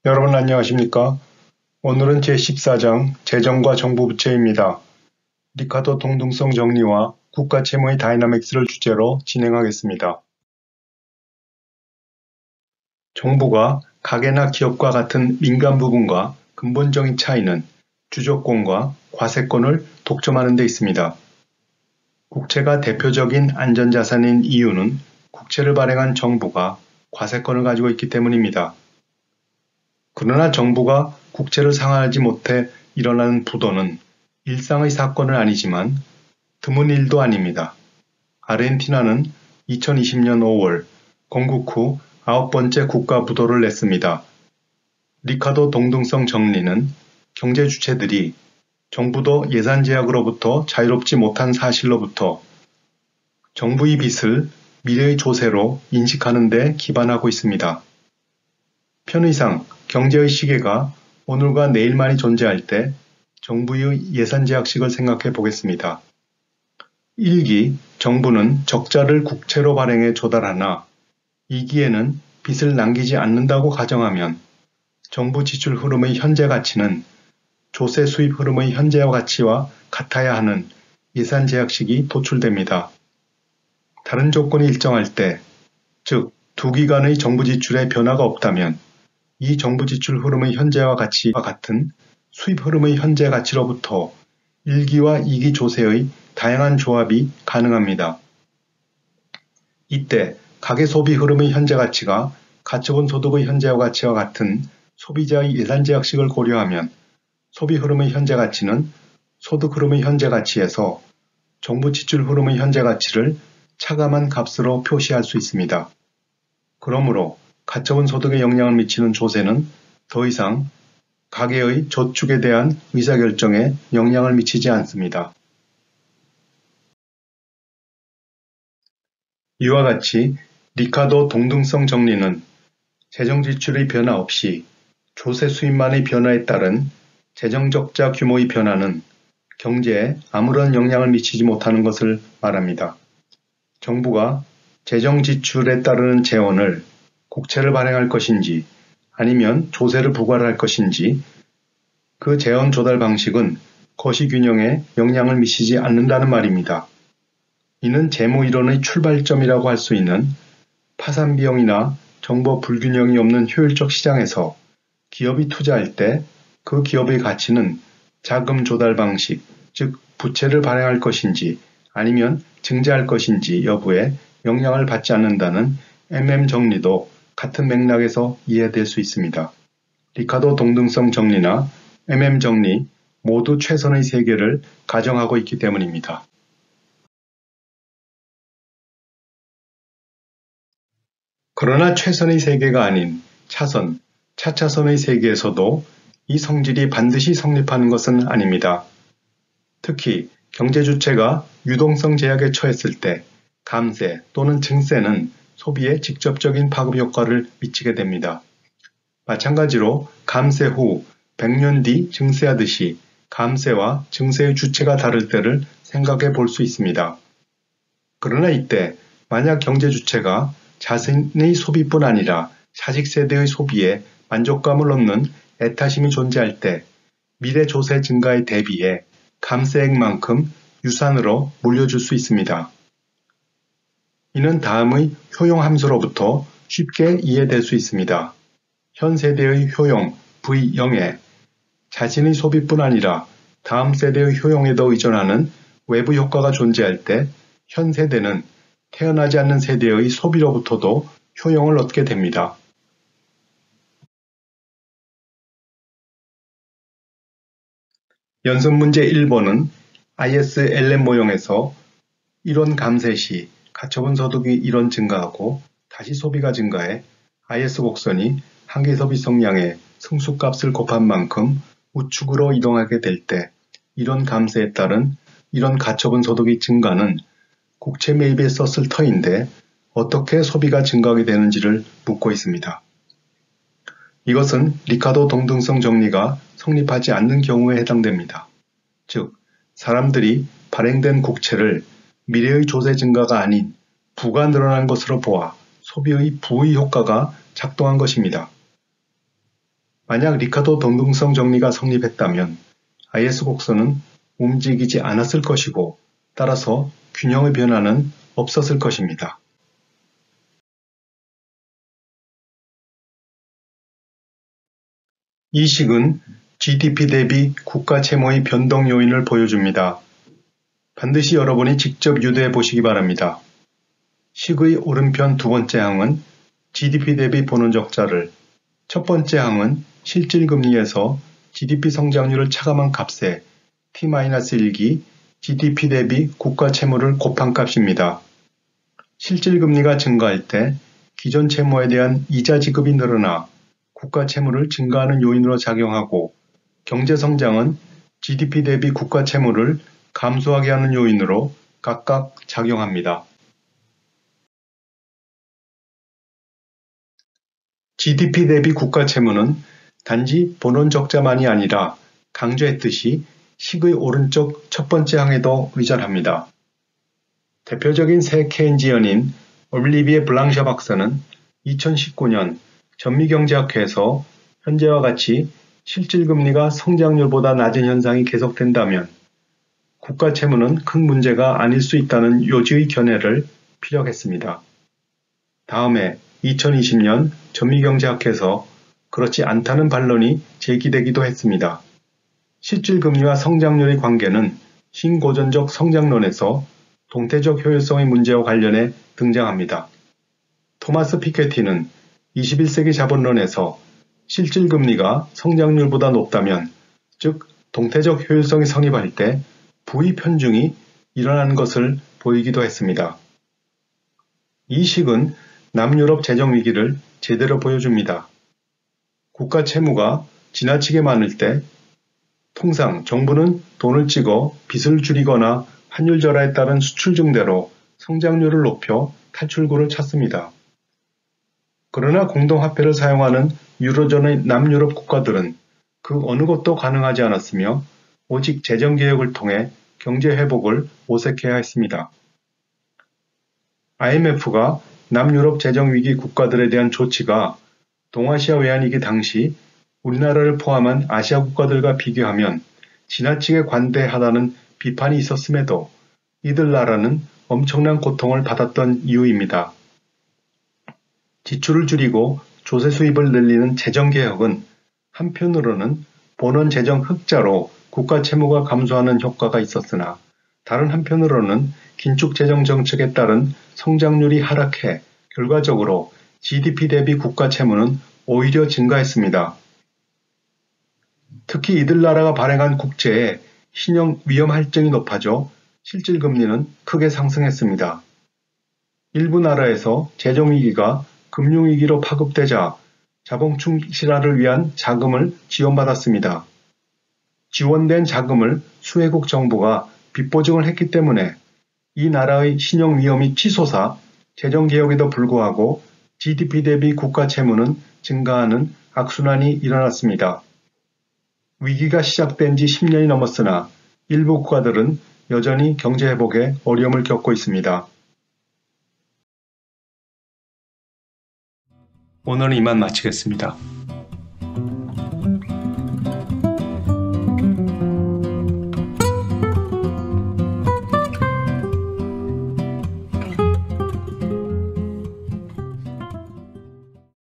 여러분 안녕하십니까? 오늘은 제14장 재정과 정부부채입니다. 리카도 동등성 정리와 국가채무의 다이나믹스를 주제로 진행하겠습니다. 정부가 가계나 기업과 같은 민간 부분과 근본적인 차이는 주조권과 과세권을 독점하는 데 있습니다. 국채가 대표적인 안전자산인 이유는 국채를 발행한 정부가 과세권을 가지고 있기 때문입니다. 그러나 정부가 국채를 상환하지 못해 일어나는 부도는 일상의 사건은 아니지만 드문 일도 아닙니다. 아르헨티나는 2020년 5월 건국 후 9번째 국가 부도를 냈습니다. 리카도 동등성 정리는 경제 주체들이 정부도 예산 제약으로부터 자유롭지 못한 사실로부터 정부의 빚을 미래의 조세로 인식하는 데 기반하고 있습니다. 편의상 경제의 시계가 오늘과 내일만이 존재할 때 정부의 예산 제약식을 생각해 보겠습니다. 1기 정부는 적자를 국채로 발행해 조달하나 2기에는 빚을 남기지 않는다고 가정하면 정부 지출 흐름의 현재 가치는 조세 수입 흐름의 현재 가치와 같아야 하는 예산 제약식이 도출됩니다. 다른 조건이 일정할 때, 즉 두 기간의 정부 지출에 변화가 없다면 이 정부 지출 흐름의 현재와 가치와 같은 수입 흐름의 현재 가치로부터 1기와 2기 조세의 다양한 조합이 가능합니다. 이때 가계 소비 흐름의 현재 가치가 가처분 소득의 현재 가치와 같은 소비자의 예산 제약식을 고려하면 소비 흐름의 현재 가치는 소득 흐름의 현재 가치에서 정부 지출 흐름의 현재 가치를 차감한 값으로 표시할 수 있습니다. 그러므로 가처분 소득에 영향을 미치는 조세는 더 이상 가계의 저축에 대한 의사결정에 영향을 미치지 않습니다. 이와 같이 리카도 동등성 정리는 재정 지출의 변화 없이 조세 수입만의 변화에 따른 재정 적자 규모의 변화는 경제에 아무런 영향을 미치지 못하는 것을 말합니다. 정부가 재정 지출에 따르는 재원을 국채를 발행할 것인지 아니면 조세를 부과할 것인지 그 재원 조달 방식은 거시균형에 영향을 미치지 않는다는 말입니다. 이는 재무이론의 출발점이라고 할 수 있는 파산 비용이나 정보 불균형이 없는 효율적 시장에서 기업이 투자할 때 그 기업의 가치는 자금 조달 방식, 즉 부채를 발행할 것인지 아니면 증자할 것인지 여부에 영향을 받지 않는다는 정리도 같은 맥락에서 이해될 수 있습니다. 리카도 동등성 정리나 정리 모두 최선의 세계를 가정하고 있기 때문입니다. 그러나 최선의 세계가 아닌 차선, 차차선의 세계에서도 이 성질이 반드시 성립하는 것은 아닙니다. 특히 경제 주체가 유동성 제약에 처했을 때 감세 또는 증세는 소비에 직접적인 파급 효과를 미치게 됩니다. 마찬가지로 감세 후 100년 뒤 증세하듯이 감세와 증세의 주체가 다를 때를 생각해 볼 수 있습니다. 그러나 이때 만약 경제 주체가 자신의 소비뿐 아니라 자식 세대의 소비에 만족감을 얻는 애타심이 존재할 때 미래 조세 증가에 대비해 감세액만큼 유산으로 물려줄 수 있습니다. 이는 다음의 효용 함수로부터 쉽게 이해될 수 있습니다. 현 세대의 효용 V0에 자신의 소비뿐 아니라 다음 세대의 효용에도 의존하는 외부 효과가 존재할 때 현 세대는 태어나지 않는 세대의 소비로부터도 효용을 얻게 됩니다. 연습 문제 1번은 ISLM 모형에서 이론 감세 시 가처분 소득이 1원 증가하고 다시 소비가 증가해 IS 곡선이 한계 소비 성량의 승수값을 곱한 만큼 우측으로 이동하게 될 때 이론 감세에 따른 이런 가처분 소득의 증가는 국채 매입에 썼을 터인데 어떻게 소비가 증가하게 되는지를 묻고 있습니다. 이것은 리카도 동등성 정리가 성립하지 않는 경우에 해당됩니다. 즉, 사람들이 발행된 국채를 미래의 조세 증가가 아닌 부가 늘어난 것으로 보아 소비의 부의 효과가 작동한 것입니다. 만약 리카도 동등성 정리가 성립했다면 IS 곡선은 움직이지 않았을 것이고 따라서 균형의 변화는 없었을 것입니다. 이 식은 GDP 대비 국가 채무의 변동 요인을 보여줍니다. 반드시 여러분이 직접 유도해 보시기 바랍니다. 식의 오른편 두 번째 항은 GDP 대비 보는 적자를, 첫 번째 항은 실질금리에서 GDP 성장률을 차감한 값에 T-1기 GDP 대비 국가 채무를 곱한 값입니다. 실질금리가 증가할 때 기존 채무에 대한 이자 지급이 늘어나 국가 채무를 증가하는 요인으로 작용하고, 경제성장은 GDP 대비 국가 채무를 감소하게 하는 요인으로 각각 작용합니다. GDP 대비 국가 채무는 단지 본원 적자만이 아니라 강조했듯이 식의 오른쪽 첫 번째 항에도 의존합니다. 대표적인 새 케인지언인 올리비에 블랑샤 박사는 2019년 전미경제학회에서 현재와 같이 실질금리가 성장률보다 낮은 현상이 계속된다면 국가 채무는 큰 문제가 아닐 수 있다는 요지의 견해를 피력했습니다. 다음에 2020년 전미경제학회에서 그렇지 않다는 반론이 제기되기도 했습니다. 실질금리와 성장률의 관계는 신고전적 성장론에서 동태적 효율성의 문제와 관련해 등장합니다. 토마스 피케티는 21세기 자본론에서 실질금리가 성장률보다 높다면, 즉 동태적 효율성이 성립할 때 부의 편중이 일어나는 것을 보이기도 했습니다. 이 식은 남유럽 재정위기를 제대로 보여줍니다. 국가 채무가 지나치게 많을 때 통상 정부는 돈을 찍어 빚을 줄이거나 환율 절하에 따른 수출 증대로 성장률을 높여 탈출구를 찾습니다. 그러나 공동화폐를 사용하는 유로존의 남유럽 국가들은 그 어느 것도 가능하지 않았으며 오직 재정개혁을 통해 경제회복을 모색해야 했습니다. IMF가 남유럽 재정위기 국가들에 대한 조치가 동아시아 외환위기 당시 우리나라를 포함한 아시아 국가들과 비교하면 지나치게 관대하다는 비판이 있었음에도 이들 나라는 엄청난 고통을 받았던 이유입니다. 지출을 줄이고 조세 수입을 늘리는 재정개혁은 한편으로는 본원 재정 흑자로 국가 채무가 감소하는 효과가 있었으나, 다른 한편으로는 긴축 재정 정책에 따른 성장률이 하락해 결과적으로 GDP 대비 국가 채무는 오히려 증가했습니다. 특히 이들 나라가 발행한 국채에 신용 위험 할증이 높아져 실질금리는 크게 상승했습니다. 일부 나라에서 재정위기가 금융위기로 파급되자 자본충 실화를 위한 자금을 지원받았습니다. 지원된 자금을 수혜국 정부가 빚보증을 했기 때문에 이 나라의 신용 위험이 치솟아 재정개혁에도 불구하고 GDP 대비 국가 채무는 증가하는 악순환이 일어났습니다. 위기가 시작된 지 10년이 넘었으나 일부 국가들은 여전히 경제회복에 어려움을 겪고 있습니다. 오늘은 이만 마치겠습니다.